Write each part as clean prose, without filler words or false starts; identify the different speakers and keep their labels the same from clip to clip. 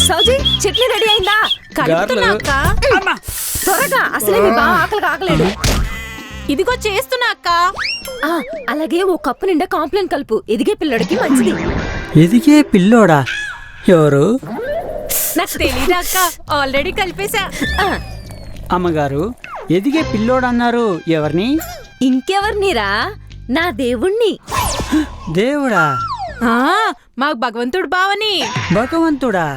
Speaker 1: సౌజీ చట్నీ రెడీ అయిందా? కలుపుతున్నా అక్క. త్వరగా, అసలే మీ బావ ఆకలిగా ఆకలేడు.
Speaker 2: ఇదిగో చేస్తున్నా అక్క.
Speaker 1: అలాగే ఓ కప్పు నిండా కాంప్లైన్ కలుపు, ఎదిగే పిల్లడికి మంచిది.
Speaker 3: ఎదిగే పిల్లోడా? ఎవరు?
Speaker 2: నాకు తెలీదా అక్క, ఆల్రెడీ కలిపేశా.
Speaker 3: అమ్మగారు, ఎదిగే పిల్లోడన్నారు, ఎవరిని?
Speaker 1: ఇంకెవర్నిరా, నా దేవుణ్ణి.
Speaker 3: దేవుడా?
Speaker 2: మాకు భగవంతుడు బావని.
Speaker 3: భగవంతుడా?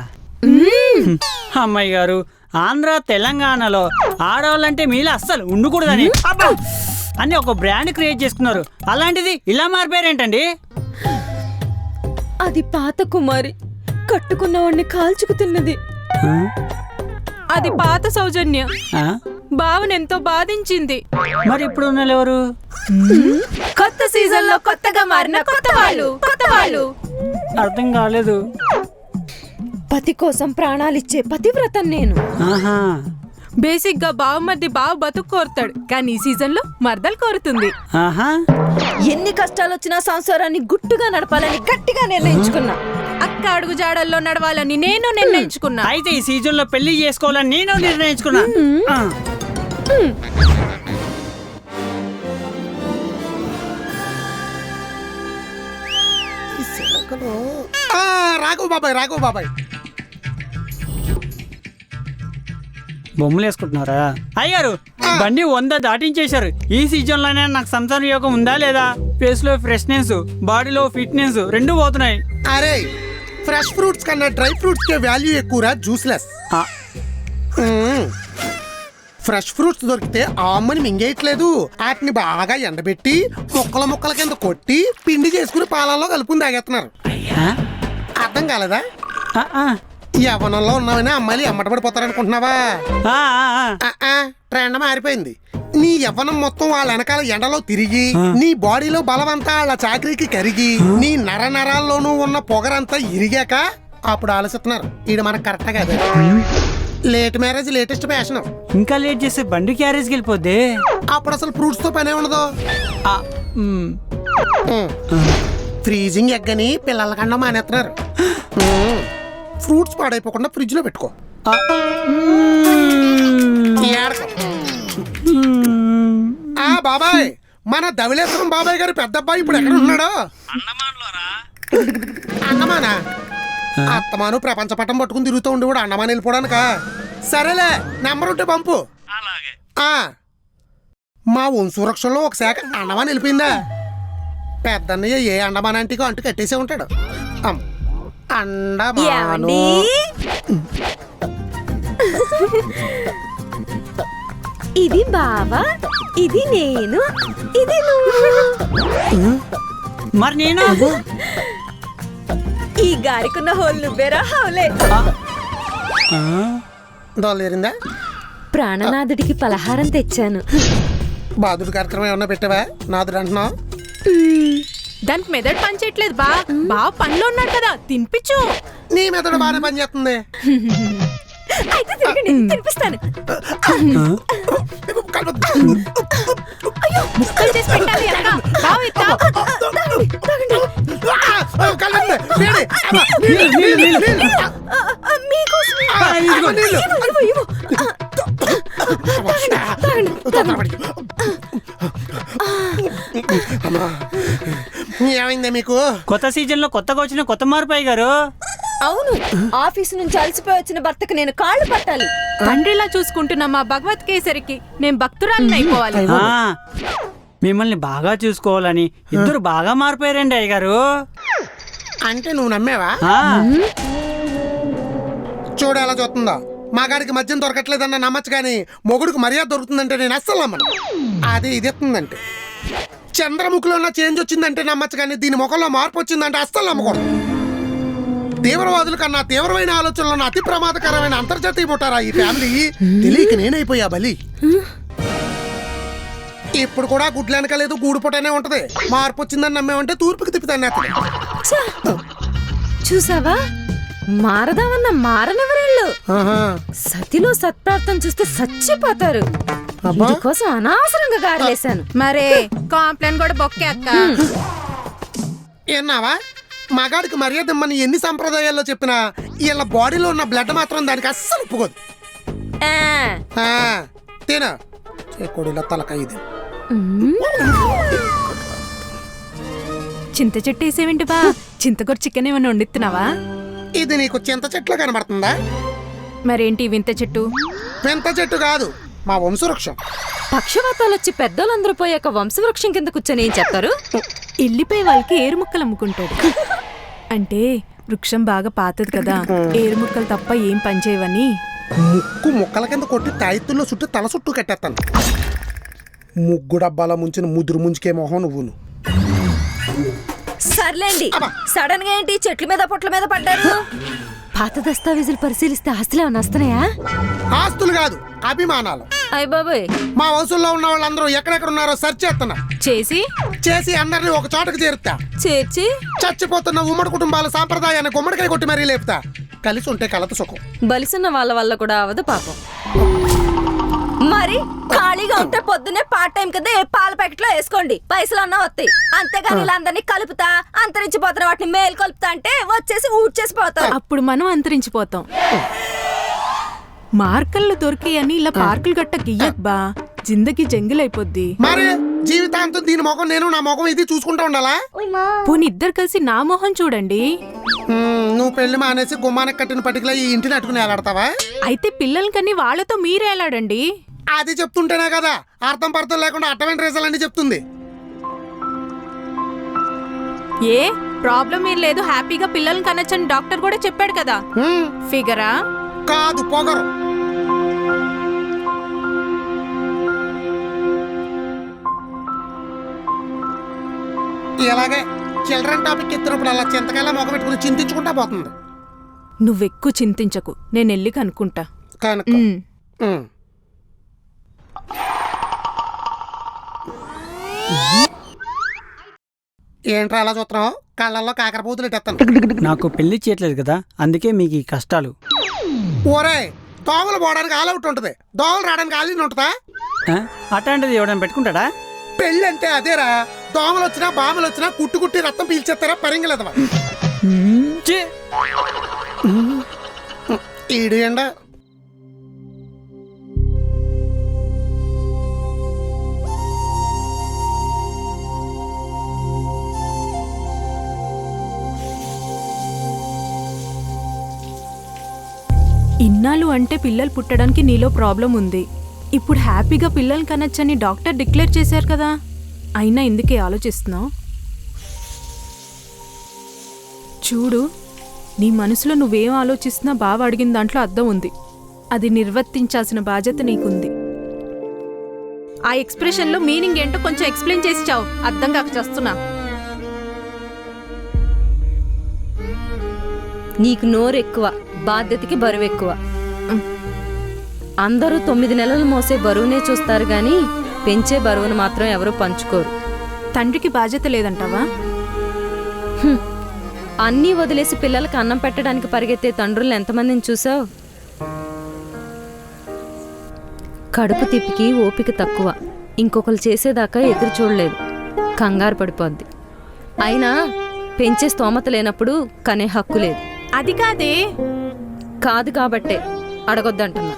Speaker 3: అమ్మాయి గారు, ఆంధ్ర తెలంగాణలో ఆడవాళ్ళంటే మీలా అస్సలు ఉండకూడదని అని ఒక బ్రాండ్ క్రియేట్ చేసుకున్నారు. అలాంటిది ఇలా మారిపోయారేంటండి?
Speaker 1: అది పాత కుమారి, కట్టుకున్నవాడిని కాల్చుకుతున్నది.
Speaker 2: అది పాత సౌజన్య, బావనెంతో బాధించింది.
Speaker 3: మరి ఇప్పుడు ఉన్న ఎవరు?
Speaker 2: కొత్త సీజన్ లో కొత్తగా మారిన కొత్త వాళ్ళు.
Speaker 3: అర్థం కాలేదు.
Speaker 1: పతి కోసం ప్రాణాలిచ్చే పతివ్రతం నేను.
Speaker 2: బేసిక్ గా బావ మధ్య బావ బతుకు కోరుతాడు, కానీ ఈ సీజన్ లో మర్దలు కోరుతుంది.
Speaker 1: ఎన్ని కష్టాలు వచ్చినా సంసారాన్ని గుట్టుగా నడపాలని గట్టిగా నిర్ణయించుకున్నా.
Speaker 2: అక్క అడుగు జాడల్లో నడవాలని నేను నిర్ణయించుకున్నా.
Speaker 3: అయితే ఈ సీజన్ లో పెళ్లి చేసుకోవాలని నేను నిర్ణయించుకున్నా.
Speaker 4: రాఘవ బాబాయ్
Speaker 3: బొమ్మలు వేసుకుంటున్నారా? అయ్యారు, బండి 100 దాటించేశారు. ఈ సీజన్ లోనే నాకు సంసార యోగం ఉందా లేదా? ఫేస్ లో ఫ్రెష్నెస్, బాడీలో ఫిట్నెస్ రెండు పోతున్నాయి.
Speaker 4: అరే, ఫ్రెష్ ఫ్రూట్స్ కన్నా డ్రై ఫ్రూట్స్ కే వాల్యూ ఎక్కువరా, జ్యూస్లెస్. ఫ్రెష్ ఫ్రూట్స్ దొరికితే అమ్మని మింగేయట్లేదు, వాటిని బాగా ఎండబెట్టి ముక్కల కింద కొట్టి పిండి చేసుకుని పాలల్లో కలుపుకుని తాగేస్తున్నారు. అర్థం కాలేదా? యవ్వనంలో ఉన్నావని అమ్మాయిలు ఎమ్మటపడిపోతారనుకుంటున్నావా? ట్రెండ్ మారిపోయింది. నీ యవ్వనం మొత్తం వాళ్ళ వెనకాల ఎండలో తిరిగి, నీ బాడీలో బలమంతా వాళ్ళ చాకరీకి కరిగి, నీ నరాల్లోనూ ఉన్న పొగరంతా ఇరిగాక అప్పుడు ఆలోచిస్తున్నారు ఇది మనకు కరెక్ట్ కాదు. Late marriage latest fashion.
Speaker 3: ఇంకా లేట్ చేస్తే బండి క్యారేజ్కి వెళ్ళిపోద్ది.
Speaker 4: అప్పుడు అసలు ఫ్రూట్స్ తో పనే ఉండదు. ఫ్రీజింగ్ ఎగ్ అని పిల్లల కన్నా మానేస్తున్నారు. ఫ్రూట్స్ పాడైపోకుండా ఫ్రిడ్జ్ లో పెట్టుకో. బాబాయ్, మన ధవళేశ్వరం బాబాయ్ గారు పెద్ద అబ్బాయి ఇప్పుడు ఎక్కడ ఉన్నాడో? అండమానా? అత్తమాను ప్రపంచ పట్టం పట్టుకుని తిరుగుతూ ఉండి కూడా అండమాన్ వెళ్ళిపోవడానికా? సరేలే, నెంబర్ ఉంటే పంపు. మా వంశవృక్షంలో ఒక శాఖ అండమాన్ వెళ్ళిపోయిందా? పెద్దన్నయ్య ఏ అండమాన్ అంటికో అంటూ కట్టేసే ఉంటాడు. అండమాను.
Speaker 1: ఇది బావా, ఇది నేను, ఇది నువ్వు.
Speaker 3: మరి నేను
Speaker 1: ఈ గారికున్న హోల్ నువ్వేరా హౌలే.
Speaker 4: దోలేరిందా?
Speaker 1: ప్రాణనాథుడికి పలహారం తెచ్చాను.
Speaker 4: బాధుడు కార్యక్రమం ఏమన్నా పెట్టావా? నాదుడు అంటున్నావు.
Speaker 2: దానికి మెదడు పని చేయట్లేదు. బావ పనిలో ఉన్నాడు కదా, తినిపించు.
Speaker 4: నీ మెదడు బాగానే పని చేస్తుంది.
Speaker 1: అయితే తినిపిస్తాను.
Speaker 2: అయ్యో, ముక్కలు చేసి పెట్టాలి.
Speaker 4: ఏమైందే మీకు?
Speaker 3: కొత్త సీజన్ లో కొత్తగా వచ్చిన కొత్త మార్పు గారు.
Speaker 1: అవును, ఆఫీసు నుంచి అలసిపోయి వచ్చిన భర్తకు నేను కాళ్ళు పట్టాలి.
Speaker 2: తండ్రిలా చూసుకుంటున్న మా భగవత్ కేసరికి నేను భక్తురాలని అయిపోవాలి.
Speaker 3: మిమ్మల్ని బాగా చూసుకోవాలని ఇద్దరు బాగా మారిపోయారండి అయ్యగారు.
Speaker 4: అంటే నువ్వు నమ్మేవా? చూడు ఎలా చూస్తుందో. మగాడికి మద్యం దొరకట్లేదన్న నమ్మచ్చు, కానీ మొగుడికి మర్యాద దొరుకుతుందంటే నేను అస్సలు నమ్మను. అది ఇది ఎత్తుందంటే, చంద్రముఖిలో ఉన్న చేంజ్ వచ్చిందంటే నమ్మచ్చు, కానీ దీని ముఖంలో మార్పు వచ్చిందంటే అస్సలు నమ్మకూడదు. తీవ్రవాదుల కన్నా తీవ్రమైన ఆలోచనలను అతి ప్రమాదకరమైన అంతర్జాతీయ ముఠారా ఈ ఫ్యామిలీ. తెలియక నేనైపోయా బలి. ఇప్పుడు కూడా గుడ్లు వెనకలేదు గూడు పొటనే ఉంటది. మార్పు వచ్చిందని నమ్మేమంటే తూర్పుకి తిప్పుతాను.
Speaker 1: ఛ! చూసావా, మారదామన్న మారనివరేళ్ళు. సతిలో సత్ప్రార్థన చూస్తే చచ్చిపోతారు. వీడి కోసం అనవసరంగా గారేసాను.
Speaker 2: మరే కాంప్లైంట్ కూడా బొక్కే అక్క.
Speaker 4: ఏన్నావా, మగాడికి మర్యాద ఇమ్మని ఎన్ని సంప్రదాయాల్లో చెప్పినా వీళ్ళ బాడీలో ఉన్న బ్లడ్ మాత్రం దానికి అస్సలు ఒప్పుకోదు. తిన చేకోడిలో తలకాయ ఇది.
Speaker 2: చింత చెట్టు వేసేవేంటి బా? చింతకూర చికెన్ ఏమైనా వండిస్తున్నావా?
Speaker 4: ఇది నీకు చింత చెట్లు కనబడుతుందా?
Speaker 2: మరేంటి వింత చెట్టు?
Speaker 4: వింత చెట్టు కాదు, మా వంశవృక్షం.
Speaker 1: పక్షవాతాలు వచ్చి పెద్దోళ్ళందరూ పోయాక వంశవృక్షం కింద కూర్చొని ఏం చెప్తారు?
Speaker 2: ఎల్లిపోయే వాళ్ళకి ఏరు ముక్కలు అమ్ముకుంటాడు. అంటే వృక్షం బాగా పాతది కదా, ఏరు ముక్కలు తప్ప ఏం పనిచేయవని.
Speaker 4: ముక్కు ముక్కల కింద కొట్టి తాయిత్తుల్లో చుట్టూ తల చుట్టూ కట్టేస్తాను. ముగ్గు డబ్బాల ముంచిన ముదురు ముంచుకే మొహం నువ్వును.
Speaker 1: సర్లేండి, సడన్ గా ఏంటి చెట్ల మీద పొట్ల మీద పడ్డారు? పాత దస్తావేజులు పరిశీలిస్తే ఆస్తులు ఏమన్నా వస్తున్నాయా?
Speaker 4: ఆస్తులు కాదు, అభిమానాలు.
Speaker 1: అయ్య బాబోయ్,
Speaker 4: మా వంశంలో ఉన్న వాళ్ళందరూ ఎక్కడెక్కడ ఉన్నారో సెర్చ్ చేస్తున్నా.
Speaker 2: చేసి
Speaker 4: అందరినీ ఒక చోటకు చేరుతా.
Speaker 1: చేర్చి
Speaker 4: చచ్చిపోతున్న ఉమ్మడి కుటుంబాల సాంప్రదాయాన్ని గుమ్మడికాయ కొట్టి మరీ లేపుతా. కలిసి ఉంటే కలత సుఖం.
Speaker 1: బలిసున్న వాళ్ళ వల్ల కూడా అవదు పాపం. మరి ఖాళీగా ఉంటే పొద్దున్నే పార్ట్ టైం కింద ఏ పాల ప్యాకెట్ లో వేసుకోండి, పైసలు అన్నా వస్తాయి. అంతేగాని ఇలా అందరినీ కలుపుతా అంతరించిపోతారు, వాటిని మేలు కలుపుతా అంటే వచ్చేసి ఊడ్చేసిపోతారు.
Speaker 2: అప్పుడు మనం అంతరించిపోతాం. మార్కల్లో దొరికాయని ఇలా పార్కులు గట్ట గియ్యక్ బా, జిందగీ జంగిలైపోద్ది.
Speaker 4: మరి జీవితాంతం దీని ముఖం నేను నా ముఖం ఇది చూసుకుంటా ఉండాలా?
Speaker 2: పోనీ ఇద్దరు కలిసి నా మొహం చూడండి.
Speaker 4: నువ్వు పెళ్లి మానేసి గుమ్మానికి కట్టిన పట్టికలా ఈ ఇంటిని అట్టుకుని ఎలాడతావా?
Speaker 2: అయితే పిల్లలకని వాళ్ళతో మీరే ఎలాడండి?
Speaker 4: అది చెప్తుంటేనే కదా అర్థం పర్థం లేకుండా అట్టమైన రేజలు అన్ని చెప్తుంది.
Speaker 2: ఏ ప్రాబ్లం ఏం లేదు, హ్యాపీగా పిల్లల్ని కనొచ్చని డాక్టర్ కూడా చెప్పాడు కదా. ఫిగరా
Speaker 4: కాదు, పొగరు. ఇలాగే చిల్డ్రన్ టాపిక్ ఎత్తినప్పుడు అలా చింతకాయలా మొగ పెట్టుకుని చింతించుకుంటా పోతుంది.
Speaker 2: నువ్వెక్కువ చింతించకు, నేను వెళ్ళి కనుక్కుంటా.
Speaker 4: కనుక ఏంట్రా అలా చూస్తున్నావు? కళ్ళల్లో కాకరపూతులు ఎట్టేస్తాను.
Speaker 3: నాకు పెళ్లి చేయట్లేదు కదా, అందుకే మీకు ఈ కష్టాలు.
Speaker 4: ఓరే, దోమలు పోవడానికి ఆల్అవుట్ ఉంటుంది, దోమలు రావడానికి ఆలిన్ ఉంటుందా?
Speaker 3: అట్లాంటిది ఎవడైనా పెట్టుకుంటాడా?
Speaker 4: పెళ్ళి అంటే అదేరా, దోమలు వచ్చినా బాములు వచ్చినా కుట్టు కుట్టి రక్తం పీల్చేస్తారా పరింగలేదవా? ఈడు ఎండ
Speaker 2: ఇన్నాళ్ళు అంటే పిల్లలు పుట్టడానికి నీలో ప్రాబ్లం ఉంది. ఇప్పుడు హ్యాపీగా పిల్లల్ని కనొచ్చని డాక్టర్ డిక్లేర్ చేశారు కదా, అయినా ఎందుకే ఆలోచిస్తున్నావు? చూడు, నీ మనసులో నువ్వేం ఆలోచిస్తున్నా బావ అడిగిన దాంట్లో అర్థం ఉంది. అది నిర్వర్తించాల్సిన బాధ్యత నీకుంది. ఆ ఎక్స్ప్రెషన్లో మీనింగ్ ఏంటో కొంచెం ఎక్స్ప్లెయిన్ చేసి చావు, అర్థం కాక చేస్తున్నా.
Speaker 1: నీకు నోరు ఎక్కువ, బాధ్యతకి బరువు ఎక్కువ. అందరూ 9 నెలలు మోసే బరువునే చూస్తారు గాని పెంచే బరువును మాత్రం ఎవరూ పంచుకోరు.
Speaker 2: తండ్రికి బాధ్యత లేదంటావా?
Speaker 1: అన్నీ వదిలేసి పిల్లలకి అన్నం పెట్టడానికి పరిగెత్తే తండ్రులు ఎంతమందిని చూసావు? కడుపు తిప్పికి ఓపిక తక్కువ, ఇంకొకరు చేసేదాకా ఎదురు చూడలేదు, కంగారు పడిపోద్ది. అయినా పెంచే స్తోమత లేనప్పుడు కనే హక్కు లేదు.
Speaker 2: అది కాదే.
Speaker 1: కాదు కాబట్టే అడగొద్దంటున్నా.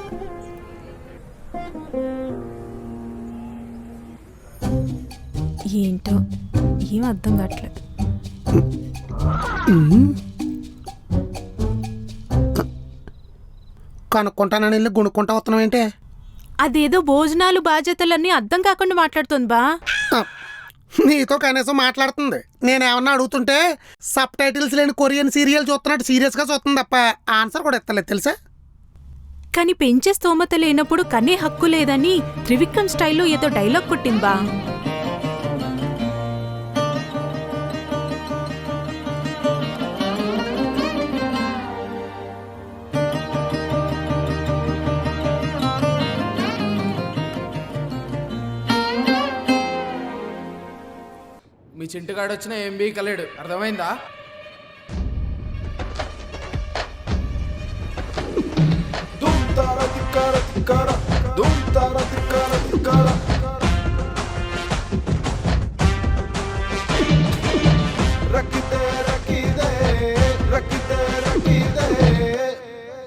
Speaker 2: ఏంటో ఏం అర్థం కావట్లేదు.
Speaker 4: కనుక్కుంటానని వెళ్ళి గుణుక్కుంటా వస్తున్నావు ఏంటి?
Speaker 2: అదేదో భోజనాలు బాధ్యతలన్నీ అర్థం కాకుండా మాట్లాడుతుంది బా.
Speaker 4: నీతో కనీసం మాట్లాడుతుంది. నేనేమన్నా అడుగుతుంటే సబ్ టైటిల్స్ లేని కొరియన్ సీరియల్ చూస్తున్నట్టు సీరియస్గా చూస్తుంది తప్ప ఆన్సర్ కూడా ఎత్తలేదు తెలుసా?
Speaker 2: కానీ పెంచే స్తోమత లేనప్పుడు కనే హక్కు లేదని త్రివిక్రమ్ స్టైల్లో ఏదో డైలాగ్ కొట్టింది బా.
Speaker 5: మీ చింటుగాడు వచ్చినా ఏం బీకలేడు, అర్థమైందా?